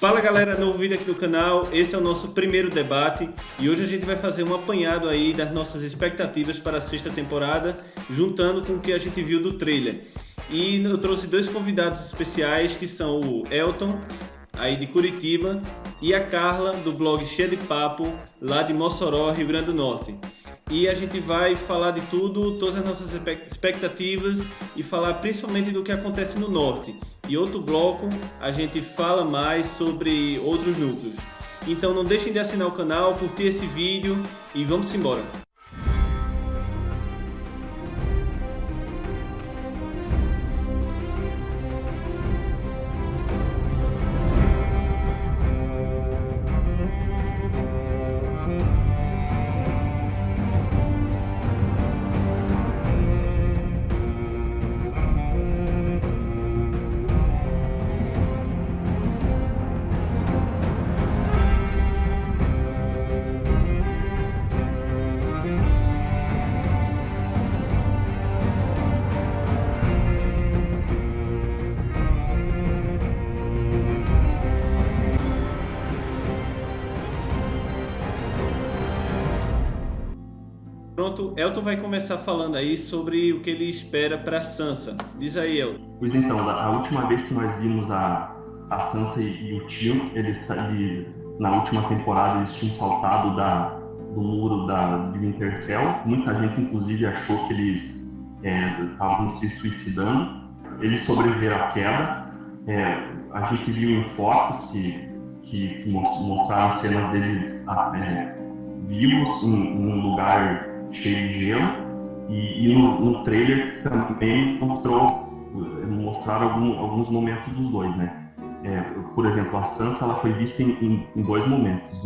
Fala galera, novo vídeo aqui do canal, esse é o nosso primeiro debate e hoje a gente vai fazer um apanhado aí das nossas expectativas para a sexta temporada, juntando com o que a gente viu do trailer. E eu trouxe dois convidados especiais que são o Elton, aí de Curitiba, e a Carla, do blog Cheia de Papo, lá de Mossoró, Rio Grande do Norte. E a gente vai falar de tudo, todas as nossas expectativas e falar principalmente do que acontece no norte. E outro bloco, a gente fala mais sobre outros núcleos. Então não deixem de assinar o canal, curtir esse vídeo e vamos embora. Pronto, Elton vai começar falando aí sobre o que ele espera para Sansa. Diz aí, Elton. Pois então, a última vez que nós vimos a Sansa e o Tyrion, na última temporada eles tinham saltado do muro de Winterfell. Muita gente inclusive achou que eles estavam se suicidando. Eles sobreviveram à queda. A gente viu em fotos que mostraram cenas deles vivos em um lugar cheio de gelo, e no trailer também mostraram alguns momentos dos dois, né? Por exemplo, a Sansa ela foi vista em dois momentos.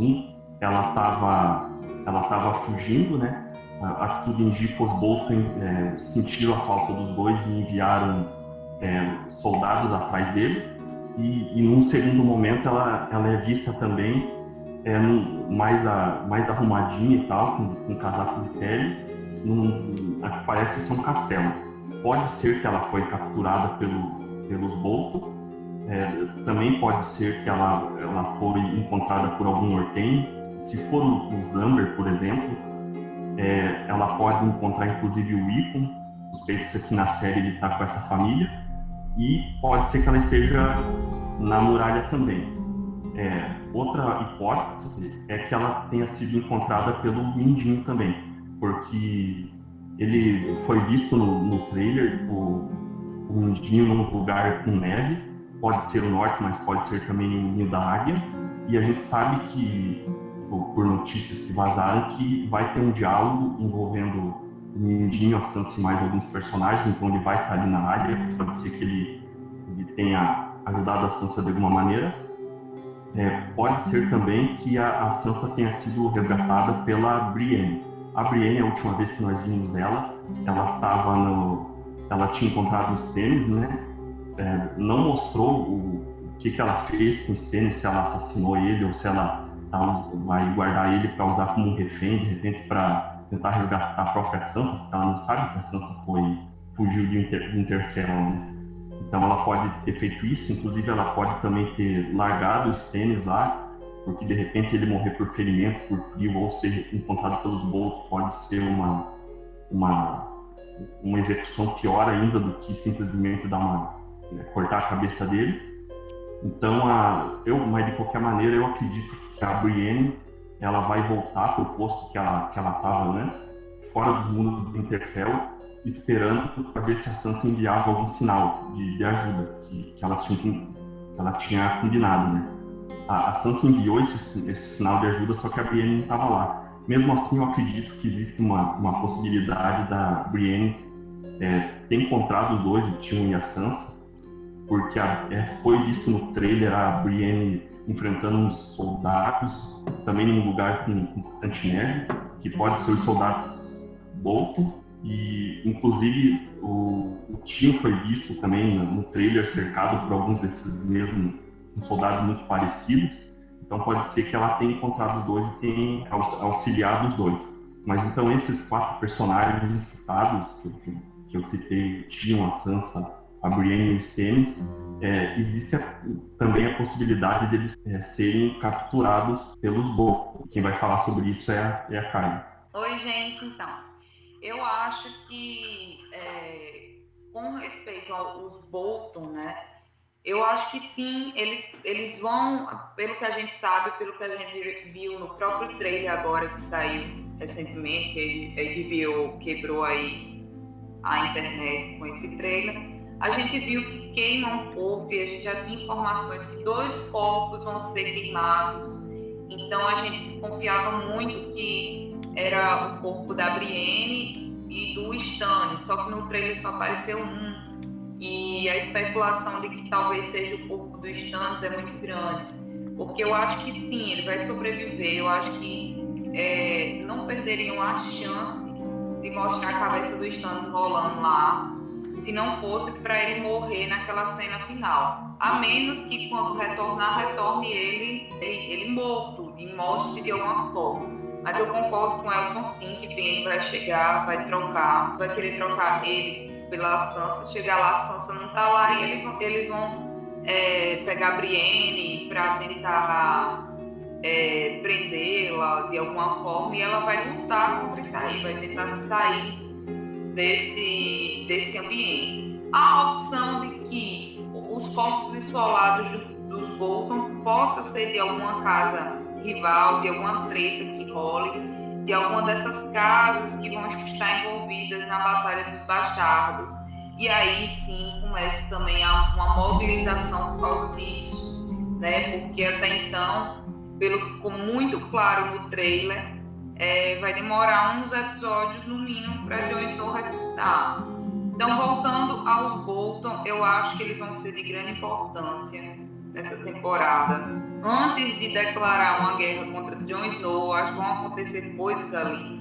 Ela estava fugindo, né? A que tudo indica, os Bolton sentiram a falta dos dois e enviaram soldados atrás deles. E num segundo momento ela é vista também mais arrumadinha e tal, com casaco de pele, a que parece ser um castelo. Pode ser que ela foi capturada pelos Bolton, também pode ser que ela foi encontrada por algum Ortenho. Se for os Amber, por exemplo, ela pode encontrar inclusive o Rickon, suspeita-se que na série ele está com essa família, e pode ser que ela esteja na muralha também. Outra hipótese é que ela tenha sido encontrada pelo Mindinho também, porque ele foi visto no trailer, o Mindinho num lugar com neve, pode ser o norte, mas pode ser também o Ninho da Águia, e a gente sabe que, por notícias que vazaram, que vai ter um diálogo envolvendo o Mindinho, a Sansa e mais alguns personagens, então ele vai estar ali na área, pode ser que ele tenha ajudado a Sansa de alguma maneira. Pode ser também que a Sansa tenha sido resgatada pela Brienne. A Brienne, a última vez que nós vimos ela tinha encontrado o Stannis, né? Não mostrou o que ela fez com o Stannis, se ela assassinou ele ou se ela vai guardar ele para usar como um refém, de repente para tentar resgatar a própria Sansa, porque ela não sabe que a Sansa fugiu de Winterfell, né? Então ela pode ter feito isso, inclusive ela pode também ter largado os Stannis lá, porque de repente ele morrer por ferimento, por frio, ou ser encontrado pelos Bolton, pode ser uma execução pior ainda do que simplesmente cortar a cabeça dele. Então, mas de qualquer maneira eu acredito que a Brienne ela vai voltar para o posto que ela estava antes, fora dos muros do Winterfell, esperando para ver se a Sansa enviava algum sinal de ajuda que ela tinha combinado, né? A Sansa enviou esse sinal de ajuda, só que a Brienne não estava lá. Mesmo assim, eu acredito que existe uma possibilidade da Brienne ter encontrado os dois, o Tyrion e a Sansa, porque foi visto no trailer a Brienne enfrentando uns soldados, também num lugar com bastante neve, que pode ser os soldados Bolton. E, inclusive, o Tyrion foi visto também no trailer cercado por alguns desses mesmos soldados muito parecidos. Então pode ser que ela tenha encontrado os dois e tenha auxiliado os dois. Mas então esses quatro personagens citados, que eu citei, Tyrion, a Sansa, a Brienne e o Stannis, existe também a possibilidade deles serem capturados pelos Bolton. Quem vai falar sobre isso é a Karen. Oi, gente, então. Eu acho que, com respeito aos Bolton, né, eu acho que sim, eles vão, pelo que a gente sabe, pelo que a gente viu no próprio trailer agora que saiu recentemente, que a HBO quebrou aí a internet com esse trailer, a gente viu que queima um corpo e a gente já tinha informações que 2 corpos vão ser queimados. Então a gente desconfiava muito que era o corpo da Brienne e do Stannis, só que no trailer só apareceu um. E a especulação de que talvez seja o corpo do Stannis é muito grande. Porque eu acho que sim, ele vai sobreviver. Eu acho que não perderiam a chance de mostrar a cabeça do Stannis rolando lá, se não fosse para ele morrer naquela cena final. A menos que quando retorne ele morto e mostre de alguma forma. Mas eu concordo com Elton sim, que Ben vai chegar, vai querer trocar ele pela Sansa. Chegar lá, a Sansa não tá lá e eles vão pegar a Brienne para tentar prendê-la de alguma forma e ela vai lutar contra isso aí, vai tentar sair desse ambiente. A opção de que os corpos esfolados dos Bolton possa ser de alguma casa rival, de alguma treta que role, de alguma dessas casas que vão estar envolvidas na Batalha dos Bastardos. E aí sim começa também uma mobilização por causa disso, né? Porque até então, pelo que ficou muito claro no trailer, vai demorar uns episódios no mínimo para Jon Snow ressuscitar. Então, voltando aos Bolton, eu acho que eles vão ser de grande importância nessa temporada. Antes de declarar uma guerra contra Jon Snow, acho que vão acontecer coisas ali.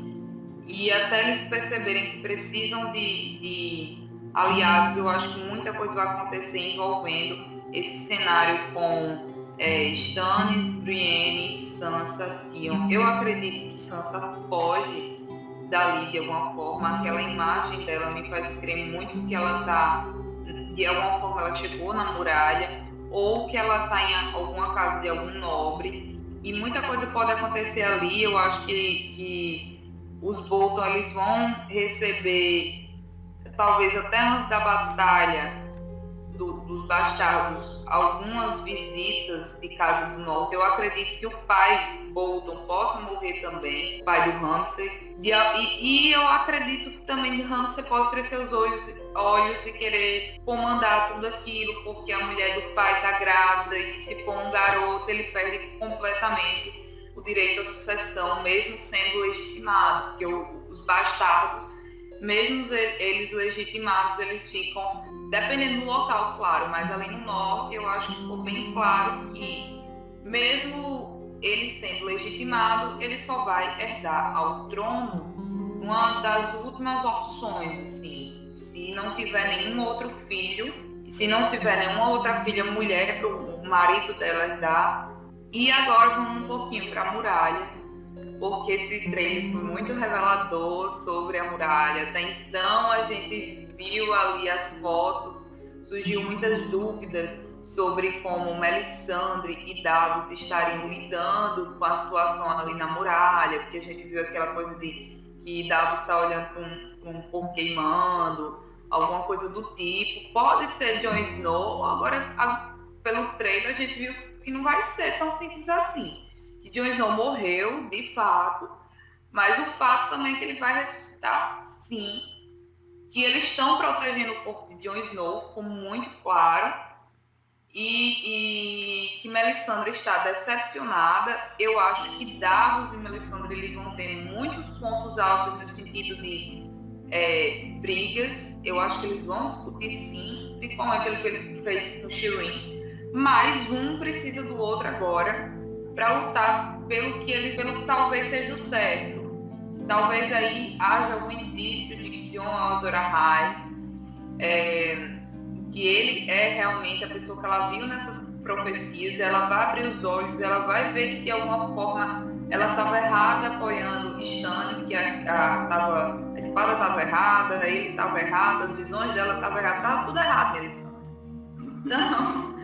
E até eles perceberem que precisam de aliados, eu acho que muita coisa vai acontecer envolvendo esse cenário com Stannis, Brienne, Sansa, Theon. Eu acredito que Sansa foge dali de alguma forma. Aquela imagem dela me faz crer muito que ela está, de alguma forma, ela chegou na muralha ou que ela está em alguma casa de algum nobre. E muita coisa pode acontecer ali. Eu acho que os Bolton eles vão receber, talvez até antes da batalha dos bastardos, algumas visitas de casas do norte. Eu acredito que o pai Bolton possa morrer também, o pai do Ramsay. E eu acredito que também o Ramsay pode crescer os olhos e querer comandar tudo aquilo, porque a mulher do pai está grávida e se for um garoto, ele perde completamente o direito à sucessão, mesmo sendo legitimado, porque os bastardos, mesmo eles legitimados, eles ficam, dependendo do local, claro, mas ali no norte eu acho que ficou bem claro que mesmo ele sendo legitimado, ele só vai herdar ao trono uma das últimas opções, assim, se não tiver nenhum outro filho, se não tiver nenhuma outra filha mulher para o marido dela herdar. E agora vamos um pouquinho para a muralha, porque esse trailer foi muito revelador sobre a muralha. Até então a gente viu ali as fotos, surgiu muitas dúvidas sobre como Melisandre e Davos estariam lidando com a situação ali na muralha, porque a gente viu aquela coisa de que Davos está olhando para um fogo queimando, alguma coisa do tipo. Pode ser Jon Snow, agora pelo trailer a gente viu que não vai ser tão simples assim. Que Jon Snow morreu, de fato, mas o fato também é que ele vai ressuscitar, sim, que eles estão protegendo o corpo de Jon Snow, ficou muito claro, e que Melisandre está decepcionada. Eu acho que Davos e Melisandre eles vão ter muitos pontos altos no sentido de brigas. Eu acho que eles vão discutir, sim, principalmente pelo que ele fez com Shireen, mas um precisa do outro agora para lutar pelo que talvez seja o certo. Talvez aí haja algum indício de que Jon é o Azor Ahai, que ele é realmente a pessoa que ela viu nessas profecias. Ela vai abrir os olhos, ela vai ver que de alguma forma ela estava errada apoiando Stannis, que a espada estava errada, ele estava errado, as visões dela estavam erradas, estava tudo errado, Melisandre. Então,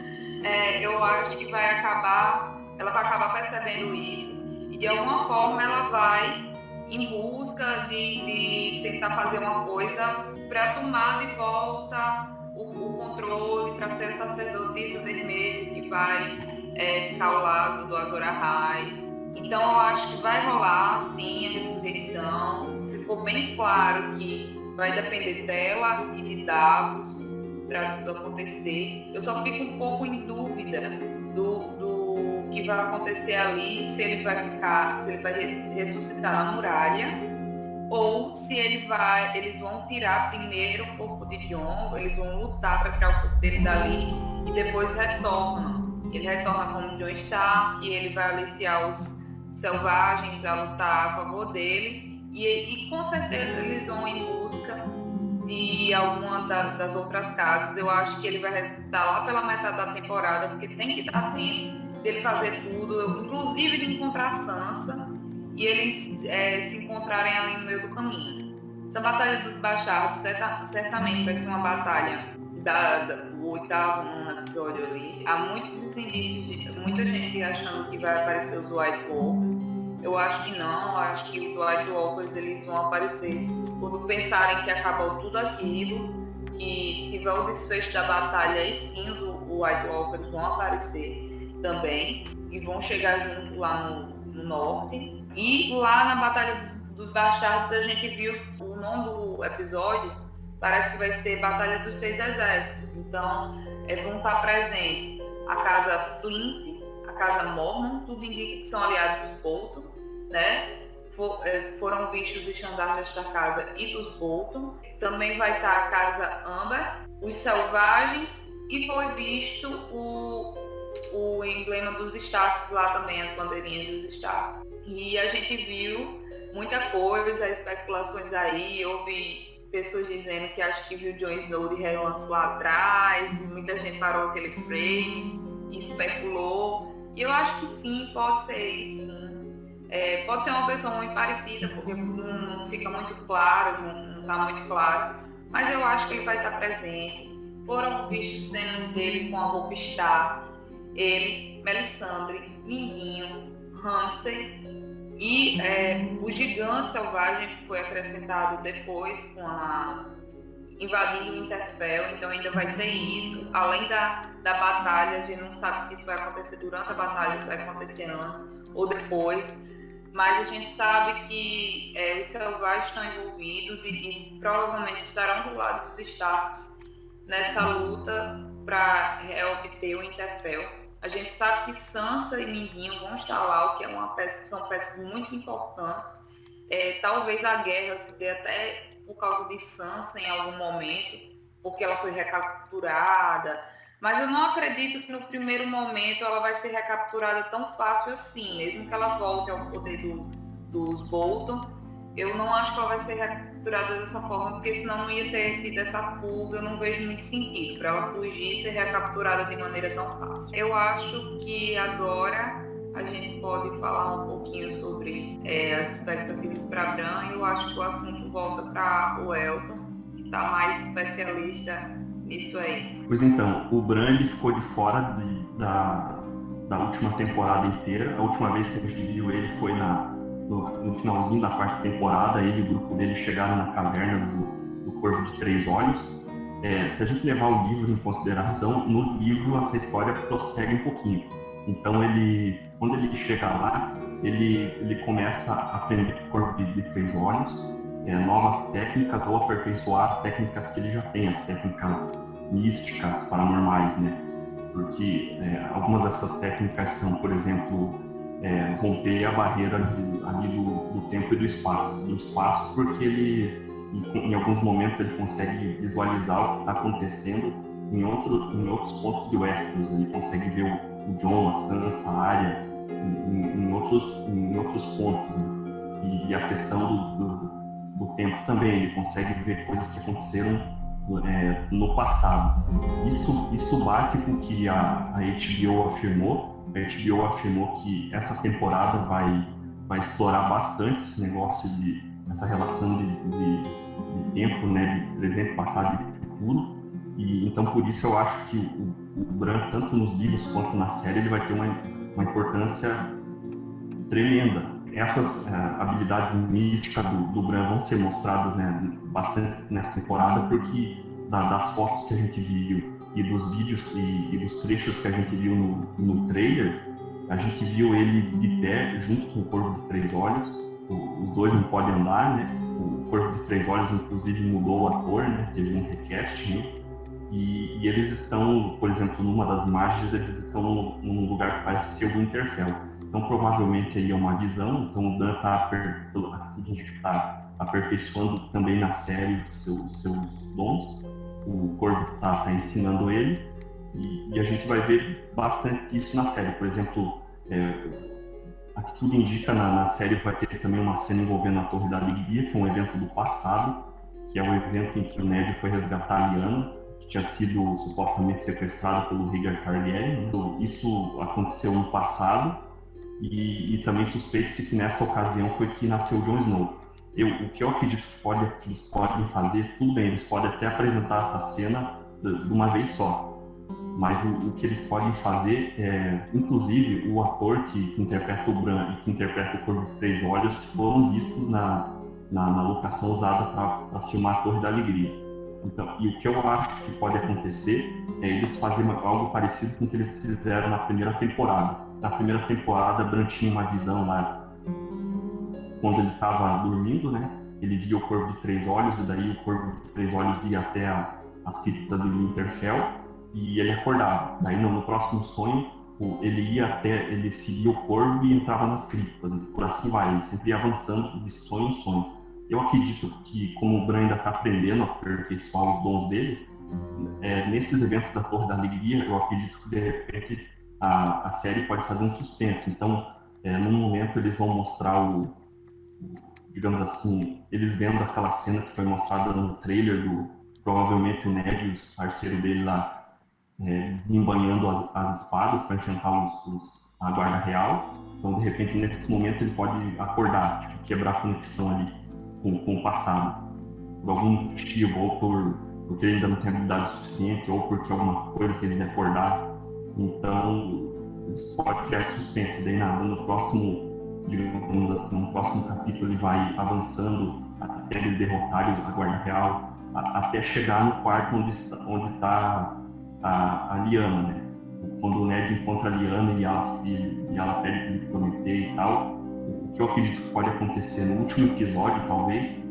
eu acho que ela vai acabar percebendo isso e de alguma forma ela vai em busca de tentar fazer uma coisa para tomar de volta o controle, para ser a sacerdotisa vermelha que vai ficar ao lado do Azor Ahai. Então eu acho que vai rolar sim a ressurreição. Ficou bem claro que vai depender dela e de Davos para tudo acontecer. Eu só fico um pouco em dúvida do que vai acontecer ali, se ele vai ressuscitar na muralha, ou se eles vão tirar primeiro o corpo de Jon, eles vão lutar para tirar o corpo dele dali e depois retornam. Ele retorna como Jon Stark e ele vai aliciar os selvagens a lutar a favor dele e com certeza eles vão em busca de alguma das outras casas. Eu acho que ele vai ressuscitar lá pela metade da temporada, porque tem que dar tempo dele fazer tudo, inclusive de encontrar Sansa e eles se encontrarem ali no meio do caminho. Essa Batalha dos Bastardos certamente vai ser uma batalha do 8º episódio ali. Há muitos indícios, muita gente achando que vai aparecer os White Walkers. Eu acho que não, acho que os White Walkers eles vão aparecer quando pensarem que acabou tudo aquilo, que tiver o desfecho da batalha, e sim os White Walkers vão aparecer também e vão chegar junto lá no norte. E lá na Batalha dos Bastardos a gente viu o nome do episódio, parece que vai ser Batalha dos 6 Exércitos. Então vão estar presentes a casa Flint, a casa Mormon, tudo indica que são aliados dos Bolton, né? Foram vistos os estandartes desta casa e dos Bolton. Também vai estar a casa Amber, os Selvagens, e foi visto o emblema dos Starks lá também, as bandeirinhas dos Starks. E a gente viu muita coisa, especulações aí, houve pessoas dizendo que acho que viu Jon Snow de relance lá atrás, muita gente parou aquele frame e especulou. E eu acho que sim, pode ser isso, sim. Pode ser uma pessoa muito parecida, porque não fica muito claro, não está muito claro, mas eu acho que ele vai estar presente. Foram vistos cenas dele com a roupa Stark, ele, Melisandre, Mindinho, Ramsay e o gigante selvagem que foi acrescentado depois invadindo o Winterfell, então ainda vai ter isso, além da batalha. A gente não sabe se isso vai acontecer durante a batalha, se vai acontecer antes ou depois, mas a gente sabe que os selvagens estão envolvidos e provavelmente estarão do lado dos Starks nessa luta para obter o Winterfell. A gente sabe que Sansa e Mindinho vão estar lá, o que são peças muito importantes. Talvez a guerra se dê até por causa de Sansa em algum momento, porque ela foi recapturada. Mas eu não acredito que no primeiro momento ela vai ser recapturada tão fácil assim, mesmo que ela volte ao poder dos Bolton. Eu não acho que ela vai ser recapturada dessa forma, porque senão não ia ter tido essa fuga. Eu não vejo muito sentido para ela fugir e ser recapturada de maneira tão fácil. Eu acho que agora a gente pode falar um pouquinho sobre as expectativas para Bran, e eu acho que o assunto volta para o Elton, que está mais especialista nisso aí. Pois então, o Bran ele ficou de fora da última temporada inteira. A última vez que a gente viu ele foi no finalzinho da quarta temporada. Ele e o grupo dele chegaram na caverna do Corvo de Três Olhos. Se a gente levar o livro em consideração, no livro essa história prossegue um pouquinho. Então quando ele chega lá, ele começa a aprender com o Corvo de Três Olhos, novas técnicas, ou aperfeiçoar as técnicas que ele já tem, as técnicas místicas, paranormais, né? Porque algumas dessas técnicas são, por exemplo, romper a barreira do tempo e do espaço. Do espaço, porque ele, em alguns momentos, ele consegue visualizar o que está acontecendo em outros pontos de Westeros. Ele consegue ver o Jon, a Sansa, a Arya, em outros pontos, né? E a questão do tempo também, ele consegue ver coisas que aconteceram no passado. Isso bate com o que a HBO afirmou. A HBO afirmou que essa temporada vai explorar bastante esse negócio essa relação de tempo, né, de presente, passado e futuro. E então por isso eu acho que o Bran, tanto nos livros quanto na série, ele vai ter uma importância tremenda. Essas habilidades místicas do Bran vão ser mostradas, né, bastante nessa temporada, porque das fotos que a gente viu e dos vídeos e dos trechos que a gente viu no trailer, a gente viu ele de pé junto com o Corvo de Três Olhos. Os dois não podem andar, né? O Corvo de Três Olhos inclusive mudou o ator, né? Teve um recast, né? E eles estão, por exemplo, numa das imagens, eles estão num lugar que parece ser o Winterfell. Então provavelmente aí é uma visão, então o Dan está aperfeiçoando também na série seus dons. O Corvo está ensinando ele e a gente vai ver bastante isso na série. Por exemplo, aqui tudo indica na série vai ter também uma cena envolvendo a Torre da Alegria, que é um evento do passado, que é o evento em que o Ned foi resgatar a Lyanna, que tinha sido supostamente sequestrada pelo Rhaegar Targaryen. Então, isso aconteceu no passado e também suspeita-se que nessa ocasião foi que nasceu o Jon Snow. O que eu acredito que eles podem fazer, tudo bem, eles podem até apresentar essa cena de uma vez só, mas o que eles podem fazer é, inclusive, o ator que interpreta o Bran e que interpreta o Corvo de Três Olhos foram vistos na locação usada para filmar a Torre da Alegria. Então, e o que eu acho que pode acontecer é eles fazerem algo parecido com o que eles fizeram na primeira temporada. Na primeira temporada, Bran tinha uma visão lá quando ele estava dormindo, né? Ele via o Corvo de Três Olhos e daí o Corvo de Três Olhos ia até as criptas do Winterfell e ele acordava. Daí no próximo sonho ele seguia o Corvo e entrava nas criptas. E por assim vai, ele sempre ia avançando de sonho em sonho. Eu acredito que como o Bran ainda está aprendendo a aperfeiçoar os dons dele, nesses eventos da Torre da Alegria, eu acredito que de repente a série pode fazer um suspense. Então, num momento eles vão mostrar digamos assim, eles vendo aquela cena que foi mostrada no trailer provavelmente o Ned e os parceiros dele lá desembanhando as espadas para enfrentar a guarda real. Então, de repente, nesse momento ele pode acordar, tipo, quebrar a conexão ali com o passado, por algum motivo, ou porque ele ainda não tem habilidade suficiente, ou porque alguma coisa que ele deve acordar. Então, isso pode criar suspense. Daí no próximo, digamos assim, no próximo capítulo ele vai avançando até eles derrotarem a guarda real, até chegar no quarto onde está a Lyanna, né? Quando o Ned encontra a Lyanna e ela pede para ele prometer e tal, o que eu acredito que pode acontecer no último episódio, talvez,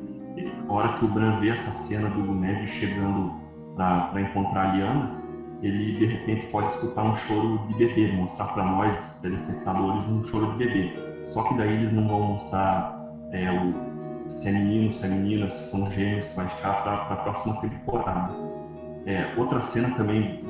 a hora que o Bran vê essa cena do Ned chegando para encontrar a Lyanna, ele de repente pode escutar um choro de bebê, mostrar para nós, telespectadores, um choro de bebê. Só que daí eles não vão mostrar se é menino, se é menina, se são gêmeos, vai ficar para a próxima temporada. Outra cena também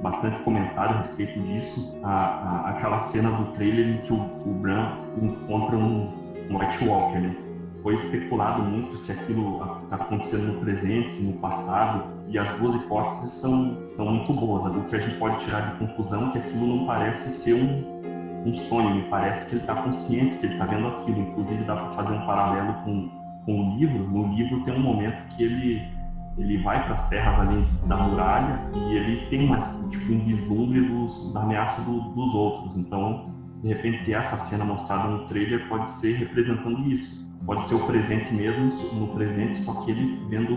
bastante comentada a respeito disso, aquela cena do trailer em que o Bran encontra um White Walker, né? Foi especulado muito se aquilo está acontecendo no presente, no passado, e as duas hipóteses são muito boas. O que a gente pode tirar de conclusão é que aquilo não parece ser um sonho, me parece que ele está consciente que ele está vendo aquilo. Inclusive dá para fazer um paralelo com o livro. No livro tem um momento que ele vai para as terras além da muralha e ele tem um vislumbre da ameaça dos outros. Então, de repente, essa cena mostrada no trailer pode ser representando isso. Pode ser o presente mesmo, no presente, só que ele vendo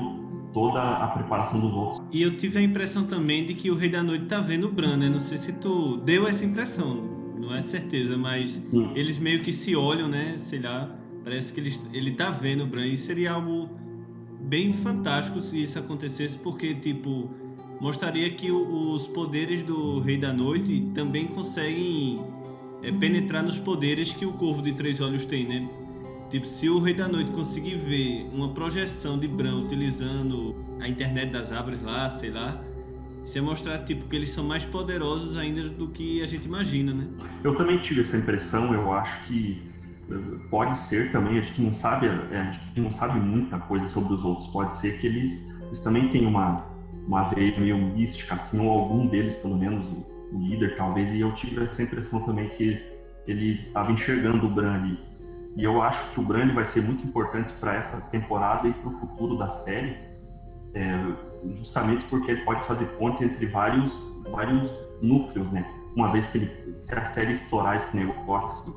toda a preparação dos outros. E eu tive a impressão também de que o Rei da Noite tá vendo o Bran, né? Não sei se tu deu essa impressão, não é certeza, mas sim, eles meio que se olham, né? Sei lá, parece que ele tá vendo o Bran, e seria algo bem fantástico se isso acontecesse, porque, tipo, mostraria que os poderes do Rei da Noite também conseguem penetrar nos poderes que o Corvo de Três Olhos tem, né? Tipo, se o Rei da Noite conseguir ver uma projeção de Bran utilizando a internet das árvores lá, sei lá, isso ia mostrar, tipo, que eles são mais poderosos ainda do que a gente imagina, né? Eu também tive essa impressão. Eu acho que pode ser também, a gente não sabe muita coisa sobre os outros. Pode ser que eles também têm uma veia meio mística, assim, ou algum deles, pelo menos, o líder, talvez, e eu tive essa impressão também que ele estava enxergando o Bran ali. E eu acho que o Bran vai ser muito importante para essa temporada e para o futuro da série. justamente porque ele pode fazer ponte entre vários núcleos, né? Uma vez que se a série explorar esse negócio,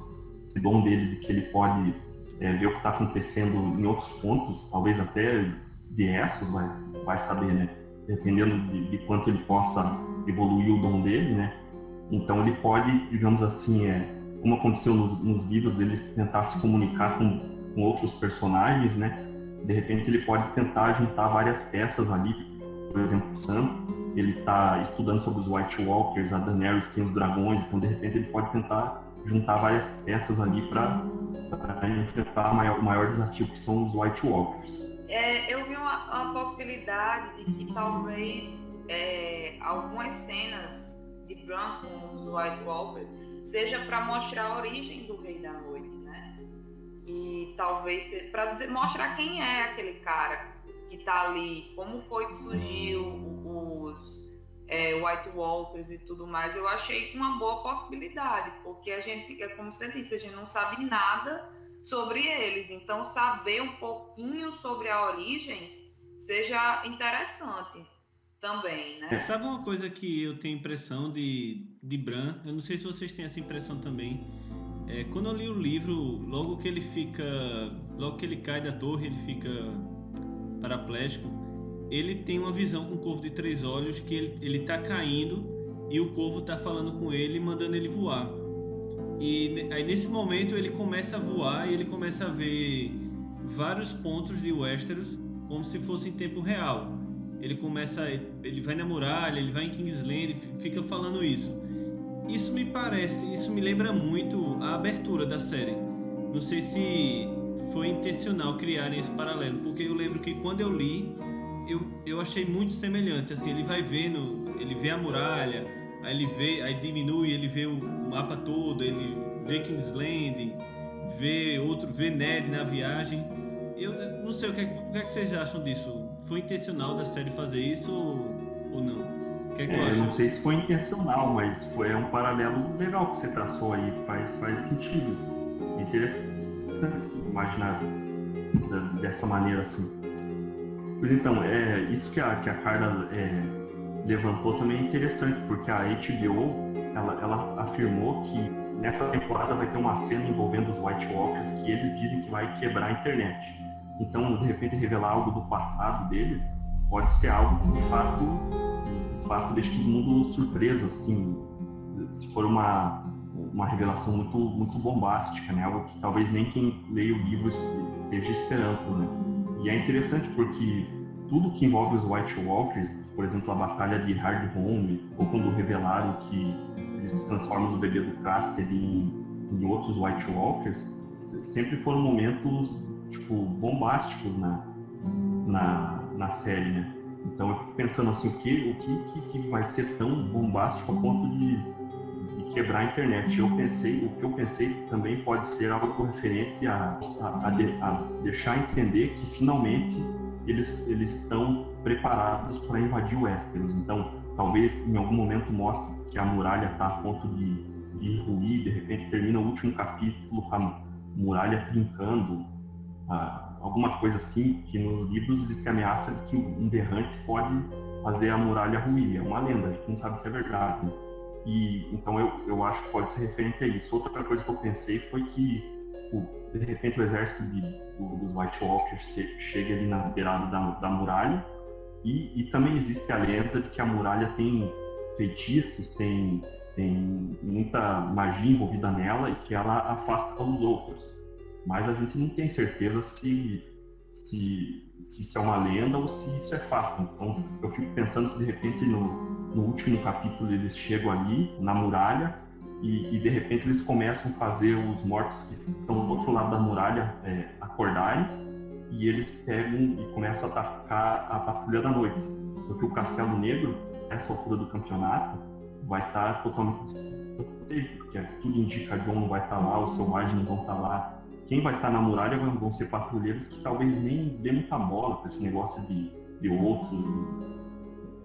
esse dom dele de que ele pode ver o que está acontecendo em outros pontos, talvez até diversos, vai saber, né? Dependendo de quanto ele possa evoluir o dom dele, né? Então ele pode, digamos assim, como aconteceu nos livros dele, tentar se comunicar com outros personagens, né? De repente ele pode tentar juntar várias peças ali. Por exemplo, o Sam, ele está estudando sobre os White Walkers, a Daenerys tem os dragões, então de repente ele pode tentar juntar várias peças ali para enfrentar o maior desafio, que são os White Walkers. Eu vi uma possibilidade de que talvez algumas cenas de Bran com os White Walkers seja para mostrar a origem do Rei da Noite, né? E talvez para mostrar quem é aquele cara que está ali, como foi que surgiu os White Walkers e tudo mais. Eu achei uma boa possibilidade, porque a gente, como você disse, a gente não sabe nada sobre eles, então saber um pouquinho sobre a origem seja interessante também, né? Sabe uma coisa que eu tenho impressão de Bran? Eu não sei se vocês têm essa impressão também. Quando eu li o livro, logo que ele cai da torre, ele fica paraplégico, ele tem uma visão com o Corvo de Três Olhos, que ele tá caindo e o Corvo tá falando com ele, mandando ele voar. E aí nesse momento ele começa a voar e ele começa a ver vários pontos de Westeros como se fosse em tempo real. Ele vai na muralha, ele vai em Kingsland, fica falando isso. Isso me lembra muito a abertura da série. Não sei se foi intencional criarem esse paralelo, porque eu lembro que quando eu li, eu achei muito semelhante. Assim, ele vai vendo, ele vê a muralha, aí diminui, ele vê o mapa todo, ele vê Kingsland, vê Ned na viagem. Eu não sei o que é que vocês acham disso. Foi intencional da série fazer isso ou não? O que é que tu acha? Eu não sei se foi intencional, mas foi um paralelo legal que você traçou aí, faz sentido. É interessante imaginar dessa maneira assim. Pois então, isso que a Carla levantou também é interessante, porque a HBO ela afirmou que nessa temporada vai ter uma cena envolvendo os White Walkers que eles dizem que vai quebrar a internet. Então, de repente, revelar algo do passado deles pode ser algo que, de fato deixa todo mundo surpreso, assim, se for uma revelação muito, muito bombástica, né? Algo que talvez nem quem leia o livro esteja esperando, né? E é interessante porque tudo que envolve os White Walkers, por exemplo, a batalha de Hardhome, ou quando revelaram que eles transformam o bebê do Caster em outros White Walkers, sempre foram momentos bombásticos na série, né? Então eu fico pensando assim, o que vai ser tão bombástico a ponto de quebrar a internet? O que eu pensei também pode ser algo referente a deixar entender que finalmente eles estão preparados para invadir o Westeros. Então talvez em algum momento mostre que a muralha está a ponto de ruir, de repente termina o último capítulo com a muralha trincando, alguma coisa assim, que nos livros existe a ameaça de que um berrante pode fazer a muralha ruir. É uma lenda, a gente não sabe se é verdade. E então eu acho que pode ser referente a isso. Outra coisa que eu pensei foi que de repente o exército dos White Walkers chega ali na beirada da muralha, e também existe a lenda de que a muralha tem feitiços, tem muita magia envolvida nela e que ela afasta os outros. Mas a gente não tem certeza se isso é uma lenda ou se isso é fato. Então eu fico pensando se de repente no último capítulo eles chegam ali na muralha e de repente eles começam a fazer os mortos que estão do outro lado da muralha acordarem, e eles pegam e começam a atacar a Patrulha da Noite. Porque o Castelo Negro, nessa altura do campeonato, vai estar totalmente desprotegido, porque tudo indica que Jon não vai estar lá, os selvagens não vão estar lá. Quem vai estar na muralha vão ser patrulheiros que talvez nem dê muita bola para esse negócio de outros,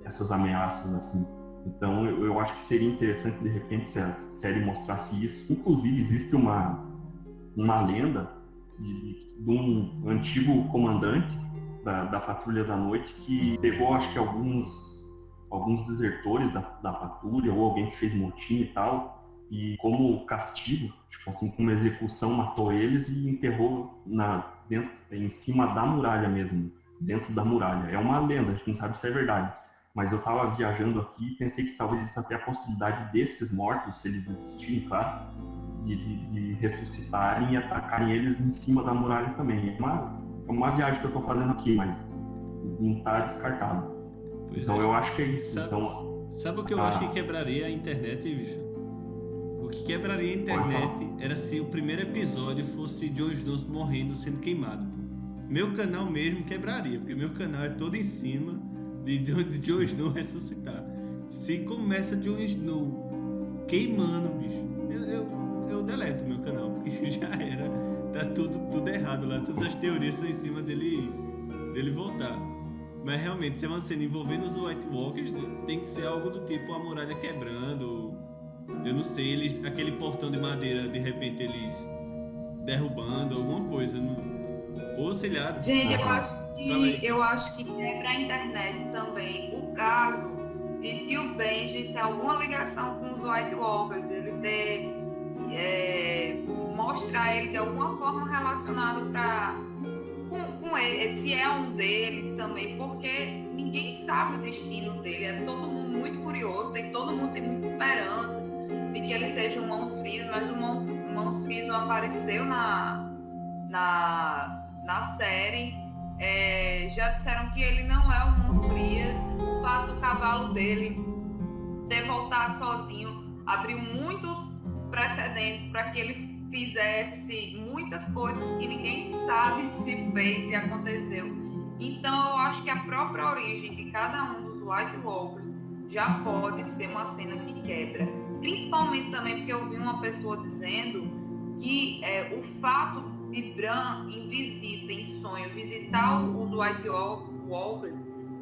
essas ameaças assim. Então eu acho que seria interessante de repente se a série mostrasse isso. Inclusive existe uma lenda de um antigo comandante da Patrulha da Noite que pegou, acho que alguns desertores da patrulha ou alguém que fez motim e tal, e como castigo, tipo assim, como execução, matou eles e enterrou em cima da muralha mesmo, dentro da muralha. É uma lenda, a gente não sabe se é verdade. Mas eu estava viajando aqui e pensei que talvez exista até a possibilidade desses mortos, se eles existirem, claro, de ressuscitarem e atacarem eles em cima da muralha também. É uma viagem que eu estou fazendo aqui, mas não está descartado. Pois então é. eu acho que é isso. Sabe o que eu acho que quebraria a internet, bicho? O que quebraria a internet era se o primeiro episódio fosse Jon Snow morrendo, sendo queimado. Pô. Meu canal mesmo quebraria, porque meu canal é todo em cima de Jon Snow ressuscitar. Se começa Jon Snow queimando, bicho, eu deleto meu canal, porque já era. Tá tudo errado lá, todas as teorias são em cima dele voltar. Mas realmente, se é uma cena envolvendo os White Walkers, tem que ser algo do tipo a muralha quebrando. Eu não sei, aquele portão de madeira, de repente eles derrubando, alguma coisa. Ou sei lá. Gente, eu acho que quebra a internet também o caso de que o Benji tem alguma ligação com os White Walkers, ele mostrar ele de alguma forma relacionado com ele, se é um deles também, porque ninguém sabe o destino dele, é todo mundo muito curioso, todo mundo tem muita esperança de que ele seja um Mãos Frias, mas o Mãos Frias não apareceu na série. Já disseram que ele não é o Mãos Frias. O fato do cavalo dele ter voltado sozinho abriu muitos precedentes para que ele fizesse muitas coisas que ninguém sabe se fez e aconteceu. Então eu acho que a própria origem de cada um dos White Walkers já pode ser uma cena que quebra. Principalmente também porque eu vi uma pessoa dizendo que o fato de Bran em sonho visitar os White Walkers,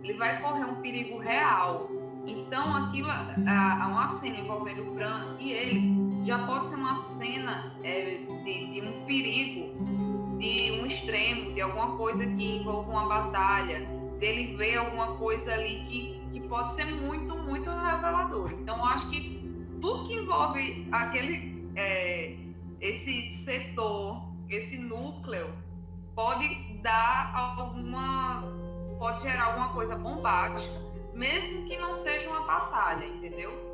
ele vai correr um perigo real. Então aquilo, uma cena envolvendo Bran e ele já pode ser uma cena de um perigo, de um extremo, de alguma coisa que envolva uma batalha, dele ver alguma coisa ali que pode ser muito, muito revelador. Então eu acho que tudo que envolve esse setor, esse núcleo, pode gerar alguma coisa bombástica, mesmo que não seja uma batalha, entendeu?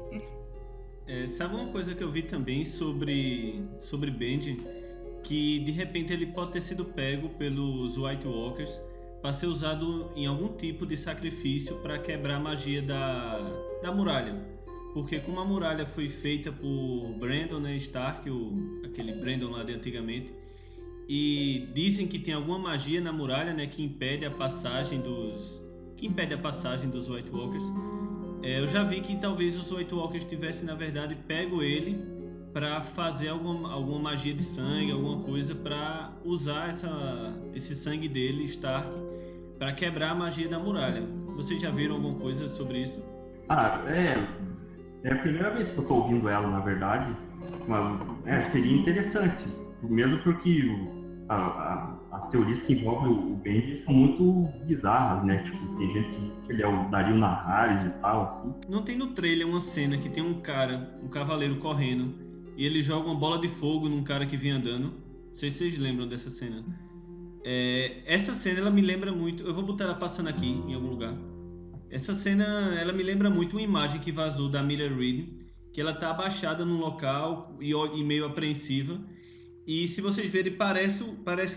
Sabe uma coisa que eu vi também sobre Benjen? Que de repente ele pode ter sido pego pelos White Walkers para ser usado em algum tipo de sacrifício para quebrar a magia da muralha. Porque como a muralha foi feita por Brandon, né, Stark, aquele Brandon lá de antigamente, e dizem que tem alguma magia na muralha, né, que impede a passagem dos White Walkers. Eu já vi que talvez os White Walkers tivessem, na verdade, pego ele para fazer alguma magia de sangue, alguma coisa para usar esse sangue dele, Stark, para quebrar a magia da muralha. Vocês já viram alguma coisa sobre isso? É a primeira vez que eu estou ouvindo ela, na verdade. Mas seria interessante, mesmo porque as teorias que envolvem o Benji são muito bizarras, né? Tipo, tem gente que diz que ele é o Dario Naharis e tal, assim. Não tem no trailer uma cena que tem um cavaleiro correndo, e ele joga uma bola de fogo num cara que vem andando? Não sei se vocês lembram dessa cena. Essa cena, ela me lembra muito... Eu vou botar ela passando aqui, em algum lugar. Essa cena, ela me lembra muito uma imagem que vazou da Miller Reed, que ela tá abaixada num local e meio apreensiva. E se vocês verem, parece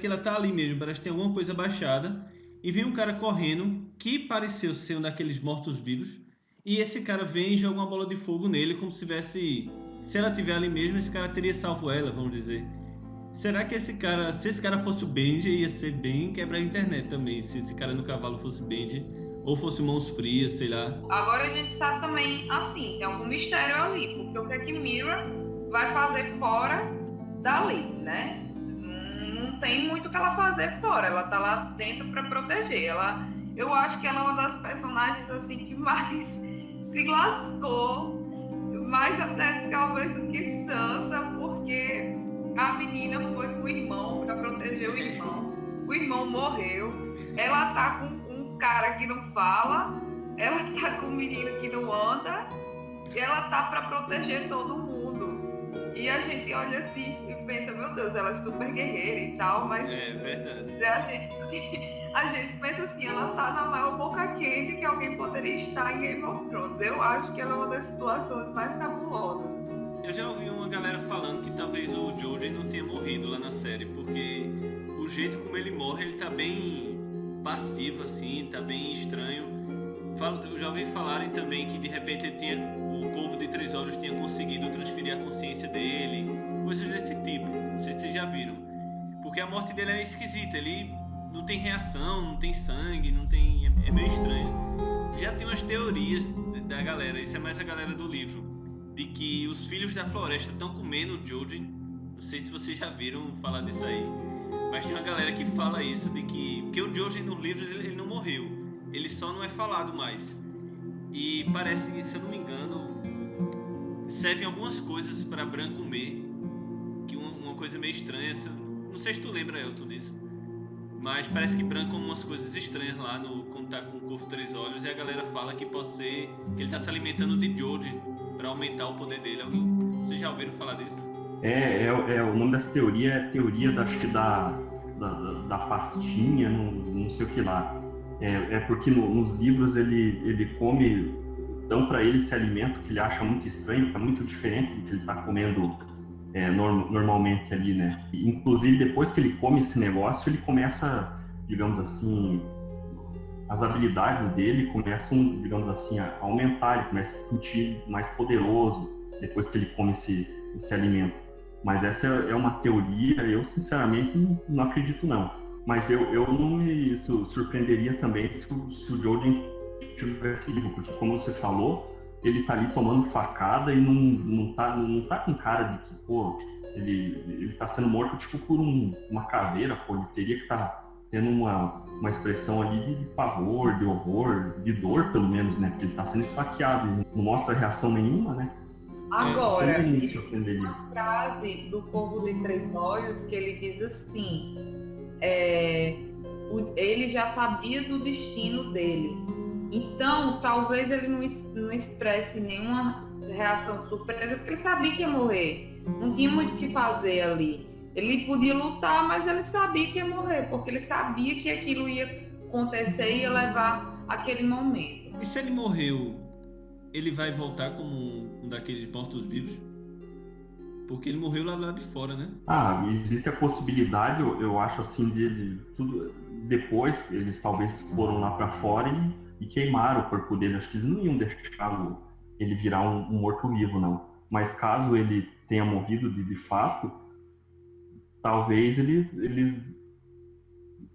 que ela tá ali mesmo, parece que tem alguma coisa abaixada. E vem um cara correndo, que pareceu ser um daqueles mortos-vivos. E esse cara vem e joga uma bola de fogo nele, como se tivesse... Se ela estiver ali mesmo, esse cara teria salvo ela, vamos dizer. Será que se esse cara fosse o Benji, ia ser bem quebrar a internet também, se esse cara no cavalo fosse Benji, ou fosse Mãos Frias, sei lá. Agora a gente sabe também, assim, tem algum mistério ali, porque o que é que Mira vai fazer fora dali, né? Não tem muito o que ela fazer fora, ela tá lá dentro para proteger. Eu acho que ela é uma das personagens assim que mais se lascou, mais até talvez do que Sansa, porque a menina foi com o irmão para proteger o irmão. O irmão morreu ela tá com um cara que não fala, ela tá com um menino que não anda, e ela tá para proteger todo mundo. E a gente olha assim e pensa, meu Deus, ela é super guerreira e tal, mas É verdade. a gente pensa assim, ela tá na maior boca quente que alguém poderia estar em Game of Thrones. Eu acho que ela é uma das situações mais cabulosas. Eu já ouvi uma galera falando que talvez o Jojen não tenha morrido lá na série, porque o jeito como ele morre, ele tá bem passivo assim, tá bem estranho. Eu já ouvi falarem também que de repente o Corvo de Três Olhos tinha conseguido transferir a consciência dele, coisas desse tipo, não sei se vocês já viram. Porque a morte dele é esquisita, ele não tem reação, não tem sangue, não tem... é meio estranho. Já tem umas teorias da galera, isso é mais a galera do livro, de que os Filhos da Floresta estão comendo o Jojen. Não sei se vocês já viram falar disso aí, mas tem uma galera que fala isso, de que o Jojen nos livros ele não morreu, ele só não é falado mais. E parece, se eu não me engano, servem algumas coisas para Bran comer, que uma coisa meio estranha, não sei se tu lembra, Elton, disso, mas parece que Bran come umas coisas estranhas lá quando tá com o Corvo Três Olhos, e a galera fala que pode ser que ele tá se alimentando de Jojen para aumentar o poder dele. Vocês já ouviram falar disso? O nome dessa teoria é teoria da pastinha, não sei o que lá. É porque nos livros ele come, dão para ele esse alimento que ele acha muito estranho, que é muito diferente do que ele está comendo normalmente ali, né? Inclusive, depois que ele come esse negócio, ele começa, digamos assim, as habilidades dele começam, digamos assim, a aumentar, ele começa a se sentir mais poderoso depois que ele come esse alimento. Mas essa é uma teoria, eu sinceramente não acredito não. Mas eu não me surpreenderia também se o Jojen tivesse vivo, porque como você falou, ele tá ali tomando facada e não tá com cara de que, pô, ele tá sendo morto tipo por uma caveira, pô, ele teria que estar tendo uma expressão ali de pavor, de horror, de dor pelo menos, né, porque ele tá sendo esfaqueado e não mostra reação nenhuma, né. Agora, uma frase do Corvo de Três Olhos que ele diz assim, ele já sabia do destino dele, então talvez ele não expresse nenhuma reação de surpresa, porque ele sabia que ia morrer, não tinha muito o que fazer ali. Ele podia lutar, mas ele sabia que ia morrer, porque ele sabia que aquilo ia acontecer e ia levar aquele momento. E se ele morreu, ele vai voltar como um daqueles mortos-vivos? Porque ele morreu lá de fora, né? Existe a possibilidade, eu acho assim, tudo. Depois eles talvez foram lá para fora e queimaram o corpo dele. Acho que eles não iam deixar ele virar um morto-vivo, não. Mas caso ele tenha morrido de fato, talvez eles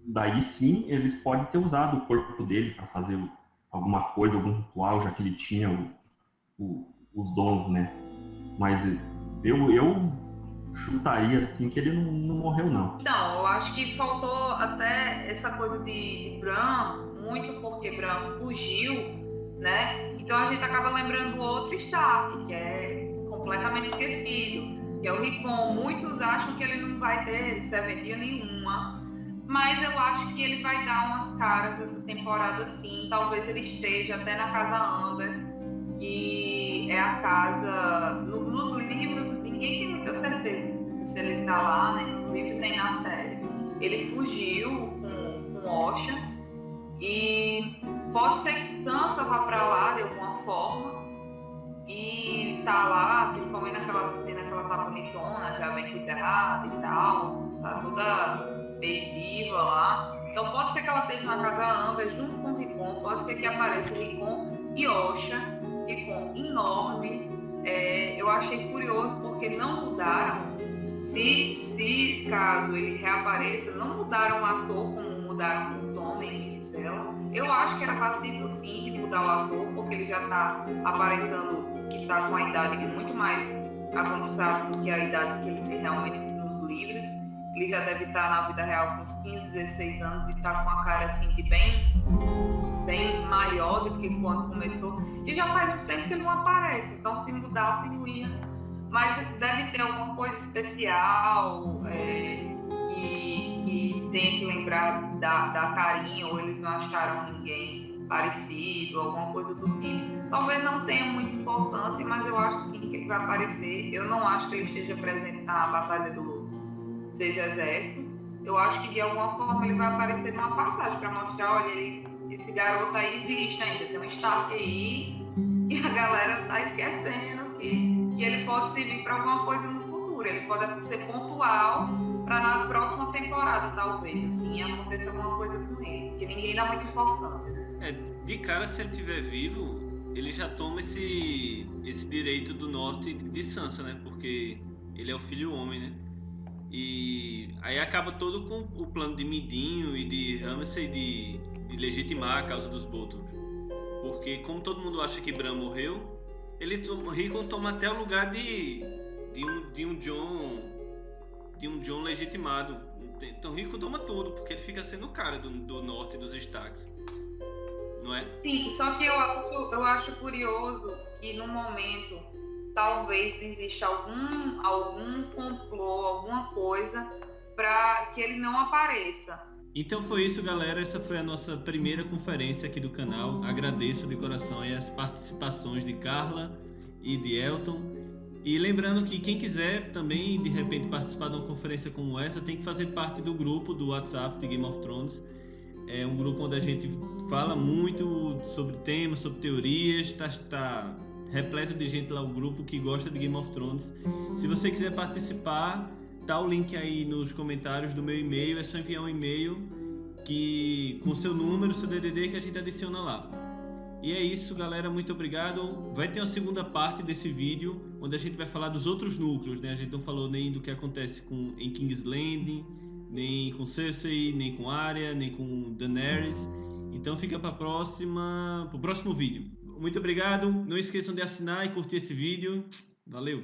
daí sim eles podem ter usado o corpo dele para fazer alguma coisa, algum ritual, já que ele tinha os dons, né? Mas eu chutaria assim que ele não morreu, não. Então, eu acho que faltou até essa coisa de Bran, muito porque Bran fugiu, né? Então a gente acaba lembrando o outro Stark, que é completamente esquecido, que é o Rickon. Muitos acham que ele não vai ter serventia nenhuma, mas eu acho que ele vai dar umas caras essa temporada sim. Talvez ele esteja até na Casa Amber, que é a casa... Nos livros, ninguém tem muita certeza se ele tá lá, né? No livro tem na série. Ele fugiu com Osha e pode ser que Sansa vá pra lá de alguma forma e tá lá, principalmente naquela cena que ela tá bonitona, já bem enterrada e tal, tá toda bem viva lá. Então pode ser que ela esteja na Casa Amber junto com o Rickon, pode ser que apareça Rickon e Osha, Rickon enorme. Eu achei curioso porque não mudaram, se caso ele reapareça, não mudaram o ator como mudaram com o Tommen e Mistela. Eu acho que era possível sim de mudar o ator, porque ele já está aparentando que está com a idade muito mais avançada do que a idade que ele tem realmente nos livros. Ele já deve estar na vida real com uns 15, 16 anos e está com a cara assim de bem maior do que quando começou. E já faz um tempo que ele não aparece, então se mudasse não ia. Mas deve ter alguma coisa especial que tente lembrar da carinha, ou eles não acharam ninguém parecido, alguma coisa do tipo. Talvez não tenha muita importância, mas eu acho sim que ele vai aparecer. Eu não acho que ele esteja presente na Batalha dos Seis Exércitos. Eu acho que de alguma forma ele vai aparecer numa passagem para mostrar, olha, esse garoto aí existe ainda, tem um Stark aí, e a galera está esquecendo que ele pode servir para alguma coisa no futuro. Ele pode ser pontual para na próxima temporada, talvez, assim, aconteça alguma coisa com ele, que ninguém dá muita importância. De cara, se ele estiver vivo, ele já toma esse direito do norte de Sansa, né? Porque ele é o filho homem, né? E aí acaba todo com o plano de Mindinho e de Ramsay de legitimar a causa dos Bolton. Porque como todo mundo acha que Bran morreu, Rickon toma até o lugar de um Jon legitimado. Então Rickon toma tudo, porque ele fica sendo o cara do norte dos Starks. Não é? Sim, só que eu acho curioso que no momento talvez exista algum complô, alguma coisa para que ele não apareça. Então foi isso, galera. Essa foi a nossa primeira conferência aqui do canal. Agradeço de coração aí as participações de Carla e de Elton. E lembrando que quem quiser também, de repente, participar de uma conferência como essa, tem que fazer parte do grupo do WhatsApp de Game of Thrones. É um grupo onde a gente fala muito sobre temas, sobre teorias. Tá repleto de gente lá, o grupo que gosta de Game of Thrones. Se você quiser participar, tá o link aí nos comentários do meu e-mail. É só enviar um e-mail com seu número, seu DDD, que a gente adiciona lá. E é isso, galera. Muito obrigado. Vai ter uma segunda parte desse vídeo, onde a gente vai falar dos outros núcleos, né? A gente não falou nem do que acontece em King's Landing, nem com Cersei, nem com Arya, nem com Daenerys. Então fica para o próximo vídeo. Muito obrigado. Não esqueçam de assinar e curtir esse vídeo. Valeu!